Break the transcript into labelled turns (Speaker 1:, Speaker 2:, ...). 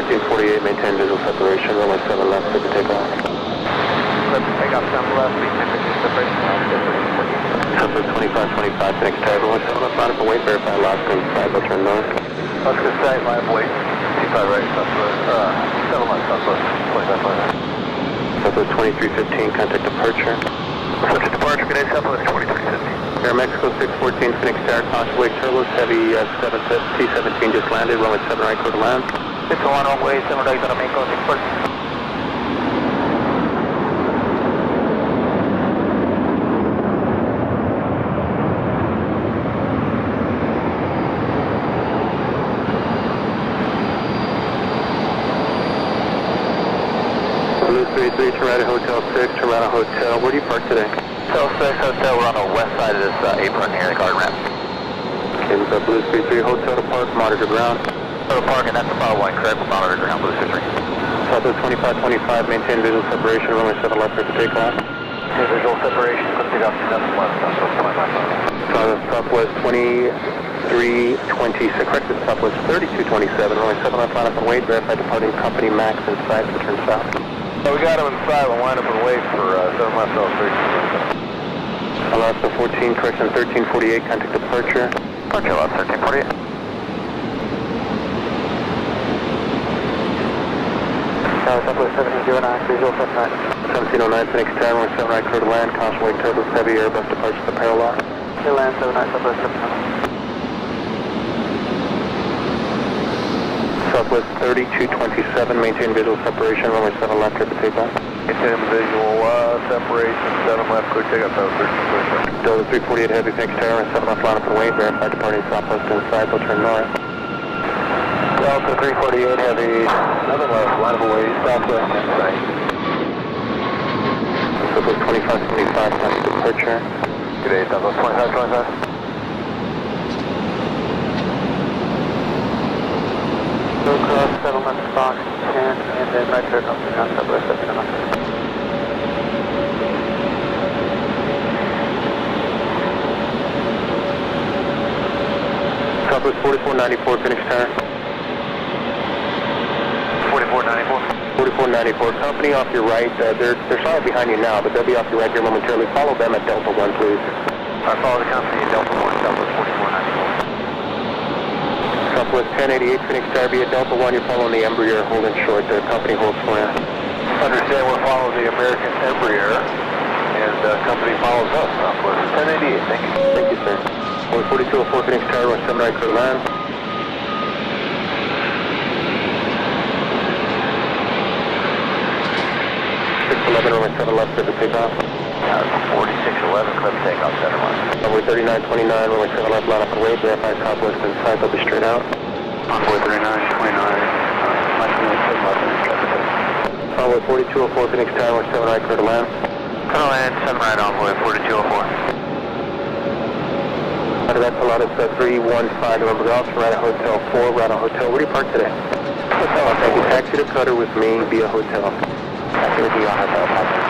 Speaker 1: 1348, maintain visual separation, runway 7 left, clear for takeoff.
Speaker 2: Clear for takeoff, 7 left, maintain visual separation,
Speaker 1: Southwest 2525, Phoenix Tower, runway 7 left, line up and wait, verify Alaska inside, they'll turn north.
Speaker 2: Alaska side, line up, wait, 25 right, southwest, 7 left, southwest, 25
Speaker 1: Southwest 2315, contact departure.
Speaker 2: Subject departure, good day, southwest 2315.
Speaker 1: Air Mexico 614, Phoenix Tower, caution wake turbos, heavy C-17 just landed, runway 7 right, clear to land.
Speaker 2: 601, runway 7 right, on Mexico 614.
Speaker 1: Blue 33, Toronto Hotel 6, Toronto Hotel. Where do you park today?
Speaker 2: Hotel 6 Hotel, we're on the west side of this apron here, the garden ramp.
Speaker 1: Okay, we've got Blue 33 Hotel to park, monitor ground.
Speaker 2: Hotel park, and that's the bottom line, correct? Monitor ground, Blue 33.
Speaker 1: Southwest 2525, maintain visual separation, runway 7 left, clear for takeoff.
Speaker 2: Okay, visual separation, clear to take off, 7 left,
Speaker 1: Southwest 2326, correct, Southwest 3227, runway 7 left, line up and wait, verify departing company max inside, return south.
Speaker 2: So we got him inside, we'll line up and wait for 7 left, south 3227.
Speaker 1: Alaska 14, correction 1348, contact departure.
Speaker 2: Departure, Alaska 1348. Southwest 1709, visual 79.
Speaker 1: 1709, Phoenix Tower, runway 7 right, clear to land, caution wake turbos, heavy Airbus departure to parallel.
Speaker 2: Clear land 79, Southwest 1709.
Speaker 1: Southwest 3227, maintain visual separation, runway 7 left, clear for takeoff.
Speaker 2: Maintain visual separation, 7 left, clear takeoff, Southwest 1328.
Speaker 1: Delta 348 heavy, Phoenix Tower, 7 left, line up and wait, verify departing southwest inside, they'll turn north.
Speaker 2: Delta 348 heavy, 7 left, line up and wait, southwest inside.
Speaker 1: Southwest 2525, contact departure.
Speaker 2: Good day, Southwest 2525. Go across, settlement box 10, and then right there comes down, Southwest 1709.
Speaker 1: Southwest 4494, Phoenix Tower.
Speaker 2: 4494.
Speaker 1: 4494, company off your right, they're solid behind you now, but they'll be off your right here momentarily. Follow them at Delta 1, please.
Speaker 2: I follow the company at Delta 1, Southwest 4494.
Speaker 1: Southwest 1088, Phoenix Tower, be at Delta 1, you're following the Embraer, holding short, the company holds for you.
Speaker 2: Understand, we're following the American Embraer, and the company follows us, Southwest 1088, thank you.
Speaker 1: Thank you, sir. 4204, Phoenix Tower, 7 right, clear to land. 611, runway 7 left, clear for takeoff.
Speaker 2: 4611, clear for takeoff, 7 left.
Speaker 1: Runway 3929, runway 7 left, line up and wait, verify southwest inside, they'll be straight out.
Speaker 2: Envoy 3929, left and left,
Speaker 1: Runway 4204, Phoenix Tower, 7 right, clear to land.
Speaker 2: Clear to land, 7 right, envoy 4204.
Speaker 1: That's a lot of 315, November Golf, Toronto Hotel 4, Toronto Hotel. Where do you park today?
Speaker 2: Hotel.
Speaker 1: Thank you. Taxi to Cutter with me via hotel.
Speaker 2: Taxi with you on hotel.